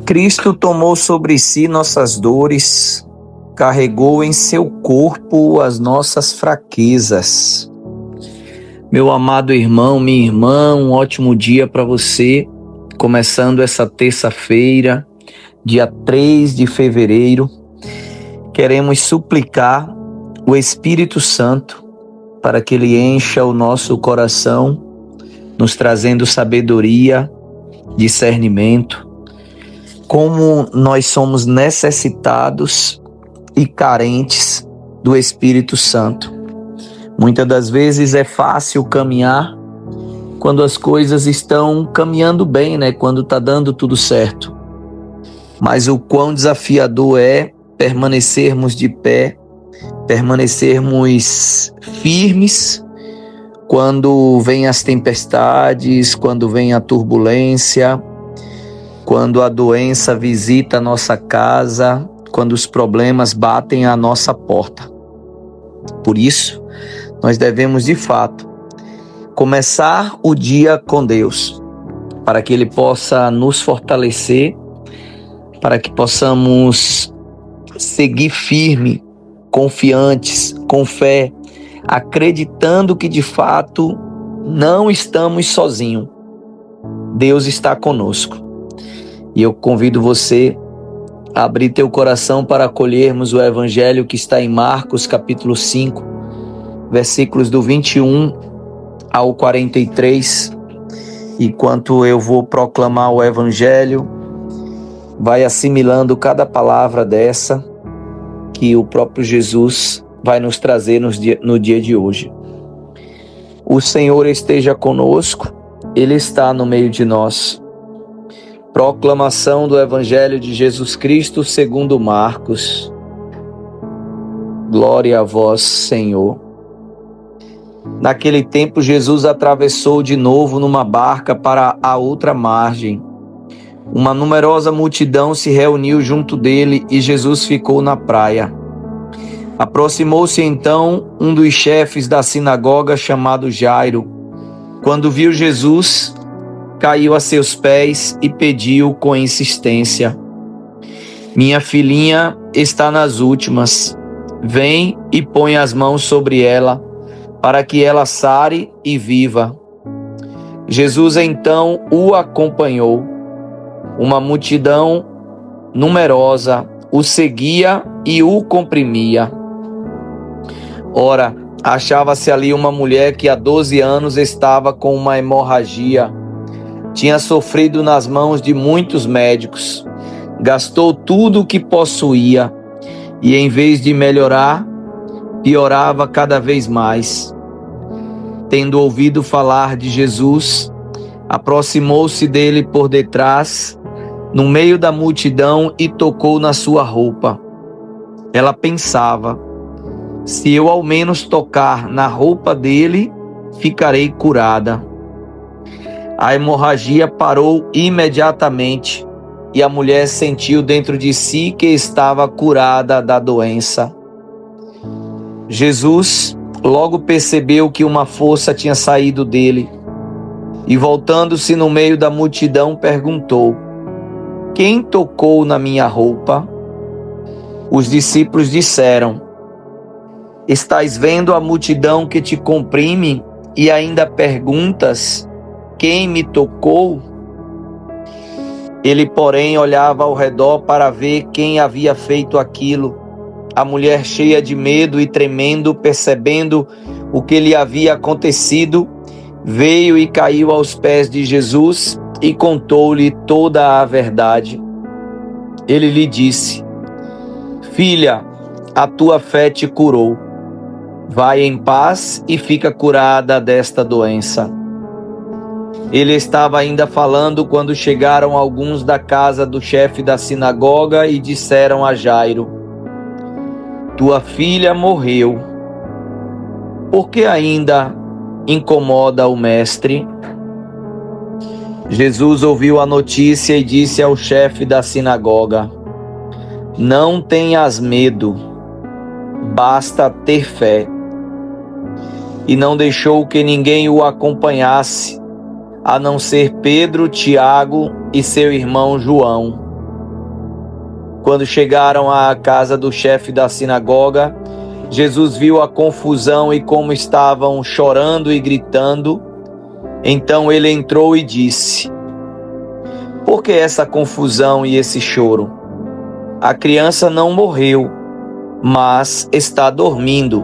Cristo tomou sobre si nossas dores, carregou em seu corpo as nossas fraquezas. Meu amado irmão, minha irmã, um ótimo dia para você, começando essa terça-feira, dia 3 de fevereiro. Queremos suplicar o Espírito Santo para que Ele encha o nosso coração, nos trazendo sabedoria, discernimento. Como nós somos necessitados e carentes do Espírito Santo. Muitas das vezes é fácil caminhar quando as coisas estão caminhando bem, né? Quando está dando tudo certo. Mas o quão desafiador é permanecermos de pé, permanecermos firmes quando vêm as tempestades, quando vem a turbulência, quando a doença visita a nossa casa, quando os problemas batem à nossa porta. Por isso, nós devemos, de fato, começar o dia com Deus, para que Ele possa nos fortalecer, para que possamos seguir firme, confiantes, com fé, acreditando que, de fato, não estamos sozinhos. Deus está conosco. E eu convido você a abrir teu coração para acolhermos o Evangelho que está em Marcos, capítulo 5, versículos do 21 ao 43. Enquanto eu vou proclamar o Evangelho, vai assimilando cada palavra dessa que o próprio Jesus vai nos trazer no dia de hoje. O Senhor esteja conosco, Ele está no meio de nós. Proclamação do Evangelho de Jesus Cristo segundo Marcos. Glória a vós, Senhor. Naquele tempo, Jesus atravessou de novo numa barca para a outra margem. Uma numerosa multidão se reuniu junto dele e Jesus ficou na praia. Aproximou-se então um dos chefes da sinagoga chamado Jairo. Quando viu Jesus, caiu a seus pés e pediu com insistência: minha filhinha está nas últimas. Vem e põe as mãos sobre ela, para que ela sare e viva. Jesus então o acompanhou. Uma multidão numerosa o seguia e o comprimia. Ora, achava-se ali uma mulher que há 12 anos estava com uma hemorragia. Tinha sofrido nas mãos de muitos médicos, gastou tudo o que possuía e, em vez de melhorar, piorava cada vez mais. Tendo ouvido falar de Jesus, aproximou-se dele por detrás, no meio da multidão, e tocou na sua roupa. Ela pensava: se eu ao menos tocar na roupa dele, ficarei curada. A hemorragia parou imediatamente e a mulher sentiu dentro de si que estava curada da doença. Jesus logo percebeu que uma força tinha saído dele e, voltando-se no meio da multidão, perguntou: quem tocou na minha roupa? Os discípulos disseram: estás vendo a multidão que te comprime e ainda perguntas: quem me tocou? Ele, porém, olhava ao redor para ver quem havia feito aquilo. A mulher, cheia de medo e tremendo, percebendo o que lhe havia acontecido, veio e caiu aos pés de Jesus e contou-lhe toda a verdade. Ele lhe disse: filha, a tua fé te curou. Vai em paz e fica curada desta doença. Ele estava ainda falando quando chegaram alguns da casa do chefe da sinagoga e disseram a Jairo: tua filha morreu. Por que ainda incomoda o mestre? Jesus ouviu a notícia e disse ao chefe da sinagoga: não tenhas medo, basta ter fé. E não deixou que ninguém o acompanhasse, a não ser Pedro, Tiago e seu irmão João. Quando chegaram à casa do chefe da sinagoga, Jesus viu a confusão e como estavam chorando e gritando. Então ele entrou e disse: por que essa confusão e esse choro? A criança não morreu, mas está dormindo.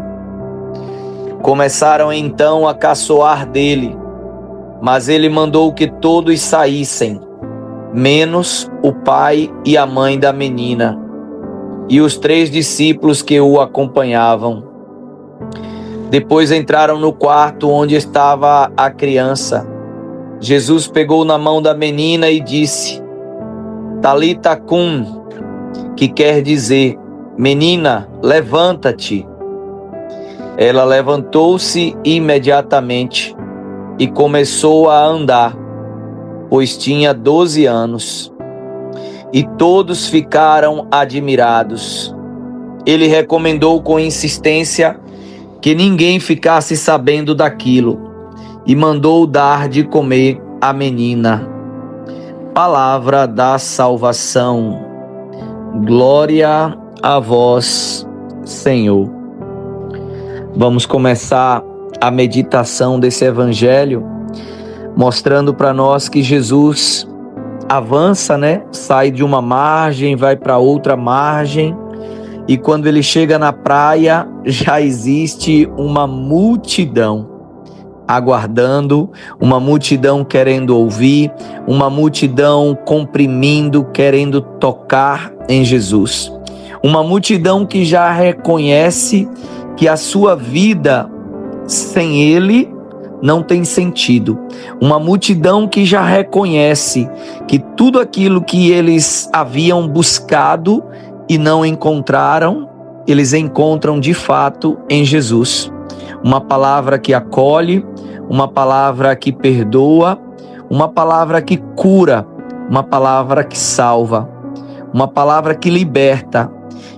Começaram então a caçoar dele, mas ele mandou que todos saíssem, menos o pai e a mãe da menina, e os 3 discípulos que o acompanhavam. Depois entraram no quarto onde estava a criança. Jesus pegou na mão da menina e disse: Talita cum, que quer dizer: menina, levanta-te. Ela levantou-se imediatamente e começou a andar, pois tinha 12 anos. E todos ficaram admirados. Ele recomendou com insistência que ninguém ficasse sabendo daquilo e mandou dar de comer à menina. Palavra da salvação. Glória a vós, Senhor. Vamos começar a meditação desse evangelho, mostrando para nós que Jesus avança, sai de uma margem, vai para outra margem, e quando ele chega na praia, já existe uma multidão aguardando, uma multidão querendo ouvir, uma multidão comprimindo, querendo tocar em Jesus. Uma multidão que já reconhece que a sua vida sem ele não tem sentido. Uma multidão que já reconhece que tudo aquilo que eles haviam buscado e não encontraram, eles encontram de fato em Jesus. Uma palavra que acolhe, uma palavra que perdoa, uma palavra que cura, uma palavra que salva, uma palavra que liberta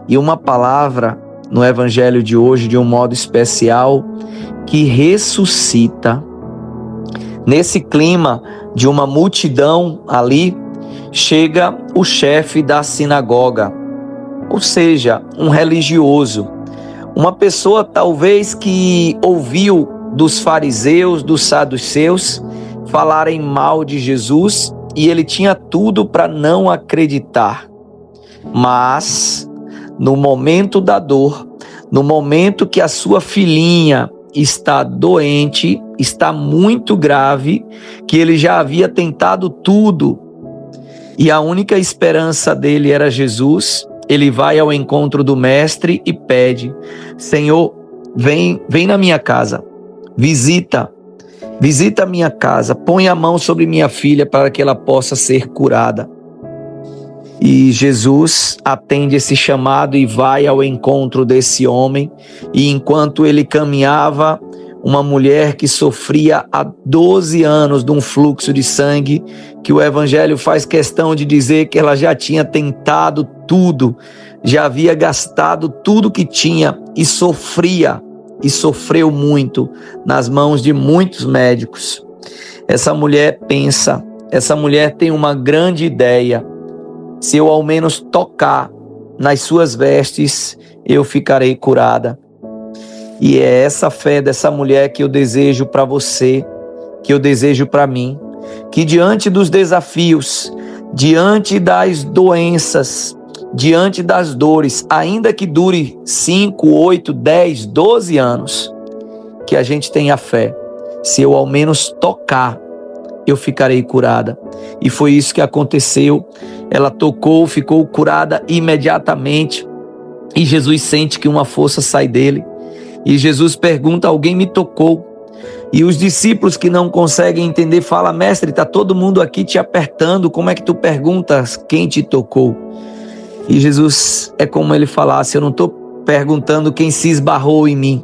e uma palavra no evangelho de hoje, de um modo especial, que ressuscita. Nesse clima de uma multidão ali, chega o chefe da sinagoga, ou seja, um religioso, uma pessoa talvez que ouviu dos fariseus, dos saduceus, falarem mal de Jesus, e ele tinha tudo para não acreditar. Mas no momento da dor, no momento que a sua filhinha está doente, está muito grave, que ele já havia tentado tudo e a única esperança dele era Jesus, ele vai ao encontro do mestre e pede: Senhor, vem na minha casa, visita a minha casa, põe a mão sobre minha filha para que ela possa ser curada. E Jesus atende esse chamado e vai ao encontro desse homem. E enquanto ele caminhava, uma mulher que sofria há 12 anos de um fluxo de sangue, que o evangelho faz questão de dizer que ela já tinha tentado tudo, já havia gastado tudo que tinha e sofria e sofreu muito nas mãos de muitos médicos. Essa mulher pensa, essa mulher tem uma grande ideia: se eu ao menos tocar nas suas vestes, eu ficarei curada. E é essa fé dessa mulher que eu desejo para você, que eu desejo para mim, que diante dos desafios, diante das doenças, diante das dores, ainda que dure 5, 8, 10, 12 anos, que a gente tenha fé. Se eu ao menos tocar, eu ficarei curada. E foi isso que aconteceu. Ela tocou, ficou curada imediatamente. E Jesus sente que uma força sai dele. E Jesus pergunta: alguém me tocou? E os discípulos que não conseguem entender falam: mestre, está todo mundo aqui te apertando, como é que tu perguntas quem te tocou? E Jesus, é como ele falasse: eu não estou perguntando quem se esbarrou em mim.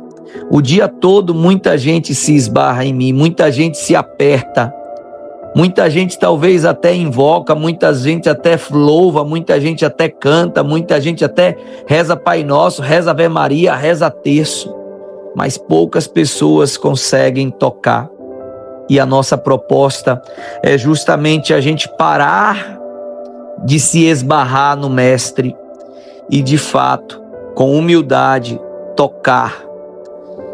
O dia todo muita gente se esbarra em mim, muita gente se aperta. Muita gente talvez até invoca, muita gente até louva, muita gente até canta, muita gente até reza Pai Nosso, reza Ave Maria, reza Terço. Mas poucas pessoas conseguem tocar. E a nossa proposta é justamente a gente parar de se esbarrar no Mestre e de fato, com humildade, tocar.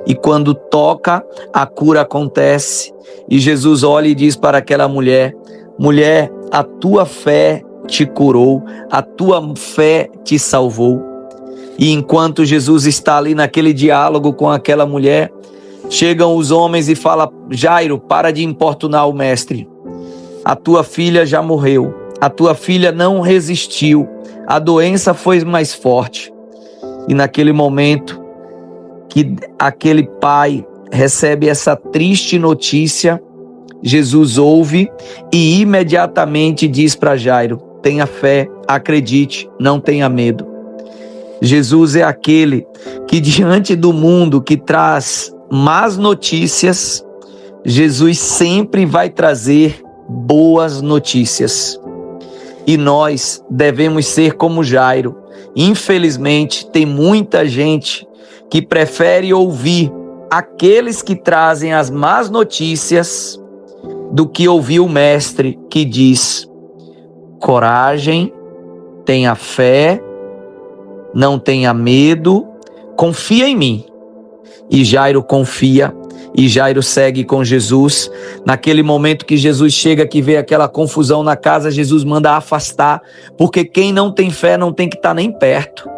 E quando toca, a cura acontece. E Jesus olha e diz para aquela mulher: mulher, a tua fé te curou, a tua fé te salvou. E enquanto Jesus está ali naquele diálogo com aquela mulher, chegam os homens e falam: Jairo, para de importunar o mestre. A tua filha já morreu, a tua filha não resistiu, a doença foi mais forte. E naquele momento que aquele pai recebe essa triste notícia, Jesus ouve e imediatamente diz para Jairo: tenha fé, acredite, não tenha medo. Jesus é aquele que, diante do mundo que traz más notícias, Jesus sempre vai trazer boas notícias. E nós devemos ser como Jairo. Infelizmente, tem muita gente que prefere ouvir aqueles que trazem as más notícias do que ouvir o mestre que diz: coragem, tenha fé, não tenha medo, confia em mim. E Jairo confia, e Jairo segue com Jesus. Naquele momento que Jesus chega, que vê aquela confusão na casa, Jesus manda afastar, porque quem não tem fé não tem que estar nem perto.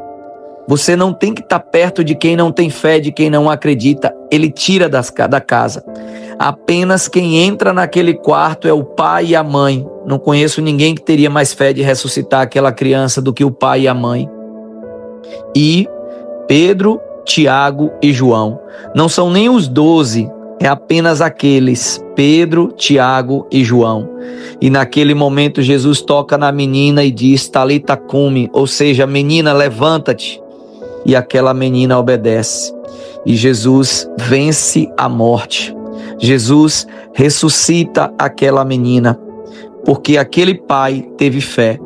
Você não tem que estar perto de quem não tem fé, de quem não acredita. Ele tira da casa. Apenas quem entra naquele quarto é o pai e a mãe. Não conheço ninguém que teria mais fé de ressuscitar aquela criança do que o pai e a mãe. E Pedro, Tiago e João. Não são nem os 12, é apenas aqueles, Pedro, Tiago e João. E naquele momento Jesus toca na menina e diz: Talita cumi, ou seja, menina, levanta-te. E aquela menina obedece. E Jesus vence a morte. Jesus ressuscita aquela menina, porque aquele pai teve fé,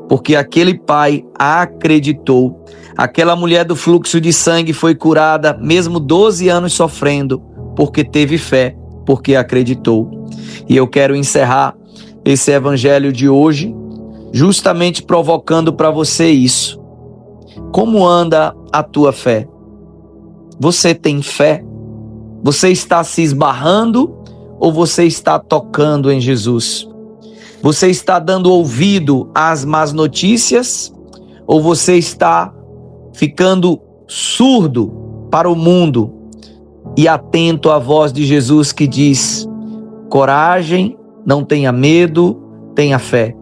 porque aquele pai acreditou. Aquela mulher do fluxo de sangue foi curada, mesmo 12 anos sofrendo, porque teve fé, porque acreditou. E eu quero encerrar esse evangelho de hoje, justamente provocando para você isso. Como anda a tua fé? Você tem fé? Você está se esbarrando ou você está tocando em Jesus? Você está dando ouvido às más notícias ou você está ficando surdo para o mundo e atento à voz de Jesus que diz: coragem, não tenha medo, tenha fé.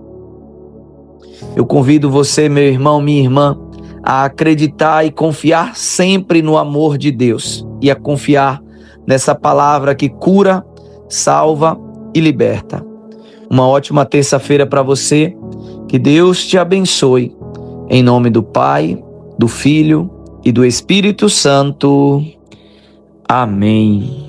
Eu convido você, meu irmão, minha irmã, a acreditar e confiar sempre no amor de Deus e a confiar nessa palavra que cura, salva e liberta. Uma ótima terça-feira para você. Que Deus te abençoe. Em nome do Pai, do Filho e do Espírito Santo. Amém.